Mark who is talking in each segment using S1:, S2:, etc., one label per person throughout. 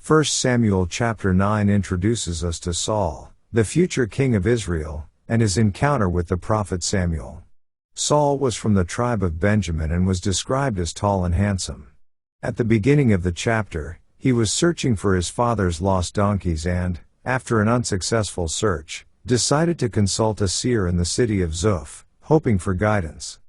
S1: 1 Samuel chapter 9 introduces us to Saul, the future king of Israel, and his encounter with the prophet Samuel. Saul was from the tribe of Benjamin and was described as tall and handsome. At the beginning of the chapter, he was searching for his father's lost donkeys and, after an unsuccessful search, decided to consult a seer in the city of Zuph, hoping for guidance.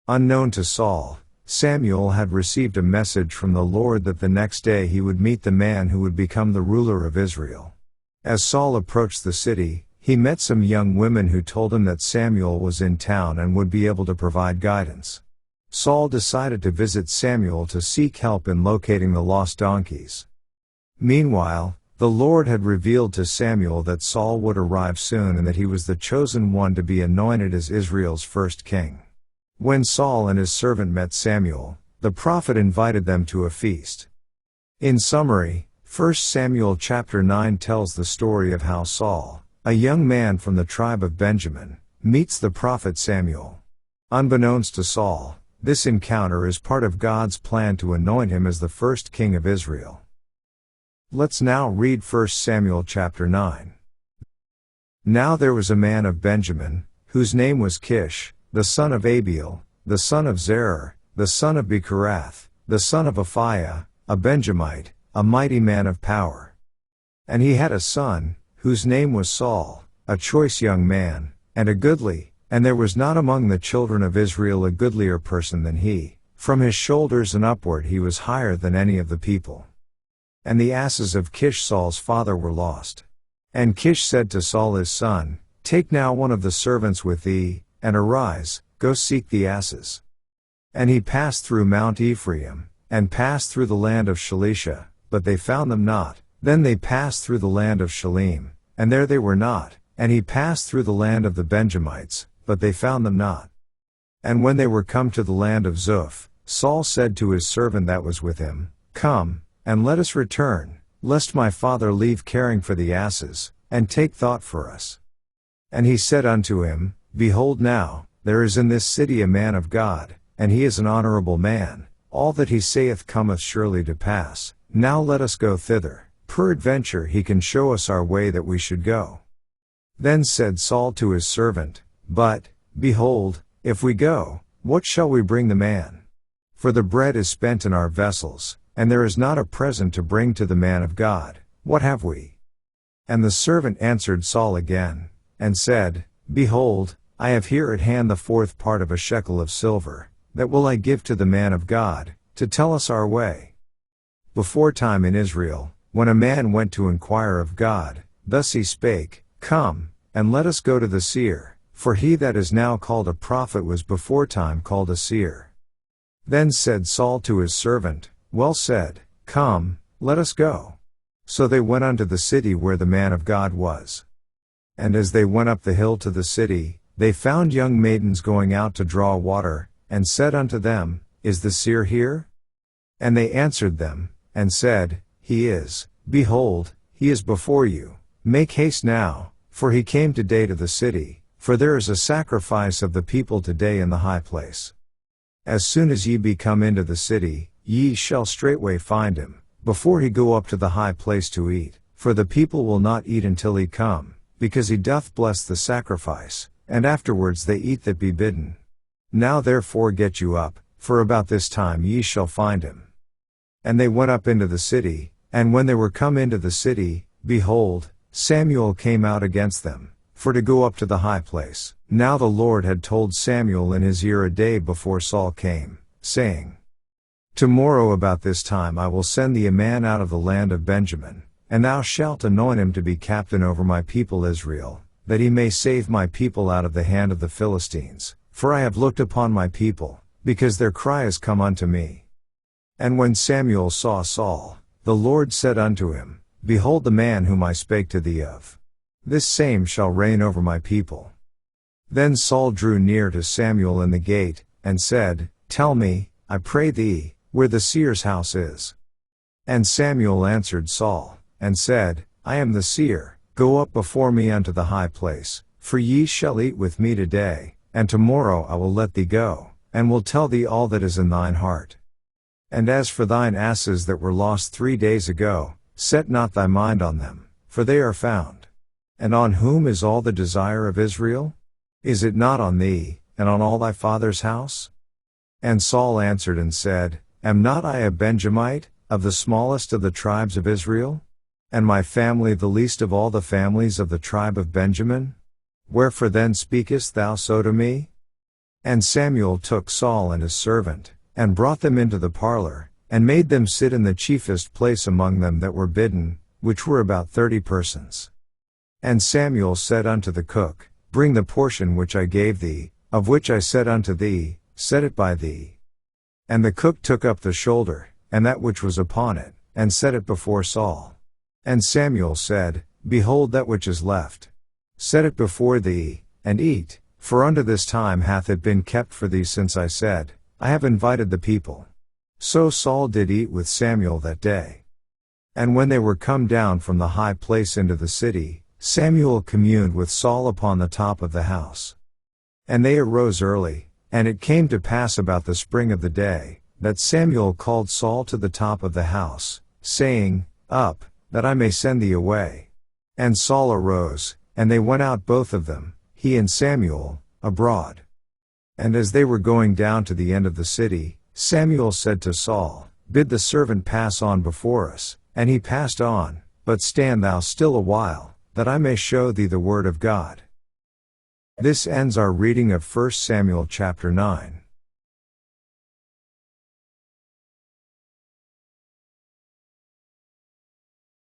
S1: Unknown to Saul, Samuel had received a message from the Lord that the next day he would meet the man who would become the ruler of Israel. As Saul approached the city, he met some young women who told him that Samuel was in town and would be able to provide guidance. Saul decided to visit Samuel to seek help in locating the lost donkeys. Meanwhile, the Lord had revealed to Samuel that Saul would arrive soon and that he was the chosen one to be anointed as Israel's first king. When Saul and his servant met Samuel, the prophet invited them to a feast. In summary, 1 Samuel chapter 9 tells the story of how Saul, a young man from the tribe of Benjamin, meets the prophet Samuel. Unbeknownst to Saul, this encounter is part of God's plan to anoint him as the first king of Israel. Let's now read 1 Samuel chapter 9. Now there was a man of Benjamin, whose name was Kish, the son of Abiel, the son of Zerah, the son of Bechorath, the son of Aphiah, a Benjamite, a mighty man of power. And he had a son, whose name was Saul, a choice young man, and a goodly, and there was not among the children of Israel a goodlier person than he. From his shoulders and upward he was higher than any of the people. And the asses of Kish Saul's father were lost. And Kish said to Saul his son, Take now one of the servants with thee, and arise, go seek the asses. And he passed through Mount Ephraim, and passed through the land of Shalisha, but they found them not. Then they passed through the land of Shalim, and there they were not. And he passed through the land of the Benjamites, but they found them not. And when they were come to the land of Zuph, Saul said to his servant that was with him, Come, and let us return, lest my father leave caring for the asses, and take thought for us. And he said unto him, Behold now, there is in this city a man of God, and he is an honorable man, all that he saith cometh surely to pass. Now let us go thither, peradventure he can show us our way that we should go. Then said Saul to his servant, But, behold, if we go, what shall we bring the man? For the bread is spent in our vessels, and there is not a present to bring to the man of God. What have we? And the servant answered Saul again, and said, Behold, I have here at hand the 4th part of a shekel of silver, that will I give to the man of God, to tell us our way. Before time in Israel, when a man went to inquire of God, thus he spake, Come, and let us go to the seer, for he that is now called a prophet was before time called a seer. Then said Saul to his servant, Well said, Come, let us go. So they went unto the city where the man of God was. And as they went up the hill to the city, they found young maidens going out to draw water, and said unto them, Is the seer here? And they answered them, and said, He is. Behold, he is before you. Make haste now, for he came today to the city, for there is a sacrifice of the people today in the high place. As soon as ye be come into the city, ye shall straightway find him, before he go up to the high place to eat, for the people will not eat until he come, because he doth bless the sacrifice, and afterwards they eat that be bidden. Now therefore get you up, for about this time ye shall find him. And they went up into the city, and when they were come into the city, behold, Samuel came out against them, for to go up to the high place. Now the Lord had told Samuel in his ear a day before Saul came, saying, Tomorrow about this time I will send thee a man out of the land of Benjamin, and thou shalt anoint him to be captain over my people Israel, that he may save my people out of the hand of the Philistines. For I have looked upon my people, because their cry is come unto me. And when Samuel saw Saul, the Lord said unto him, Behold the man whom I spake to thee of. This same shall reign over my people. Then Saul drew near to Samuel in the gate, and said, Tell me, I pray thee, where the seer's house is. And Samuel answered Saul, and said, I am the seer, go up before me unto the high place, for ye shall eat with me today, and tomorrow I will let thee go, and will tell thee all that is in thine heart. And as for thine asses that were lost 3 days ago, Set not thy mind on them, for they are found. And on whom is all the desire of Israel? Is it not on thee, and on all thy father's house? And Saul answered and said, Am not I a Benjamite, of the smallest of the tribes of Israel? And my family the least of all the families of the tribe of Benjamin? Wherefore then speakest thou so to me? And Samuel took Saul and his servant, and brought them into the parlor, and made them sit in the chiefest place among them that were bidden, which were about 30 persons. And Samuel said unto the cook, Bring the portion which I gave thee, of which I said unto thee, Set it by thee. And the cook took up the shoulder, and that which was upon it, and set it before Saul. And Samuel said, Behold that which is left. Set it before thee, and eat, for unto this time hath it been kept for thee since I said, I have invited the people. So Saul did eat with Samuel that day. And when they were come down from the high place into the city, Samuel communed with Saul upon the top of the house. And they arose early, and it came to pass about the spring of the day, that Samuel called Saul to the top of the house, saying, Up, that I may send thee away. And Saul arose, and they went out both of them, he and Samuel, abroad. And as they were going down to the end of the city, Samuel said to Saul, Bid the servant pass on before us, and he passed on, but stand thou still a while, that I may show thee the word of God. This ends our reading of 1 Samuel chapter 9.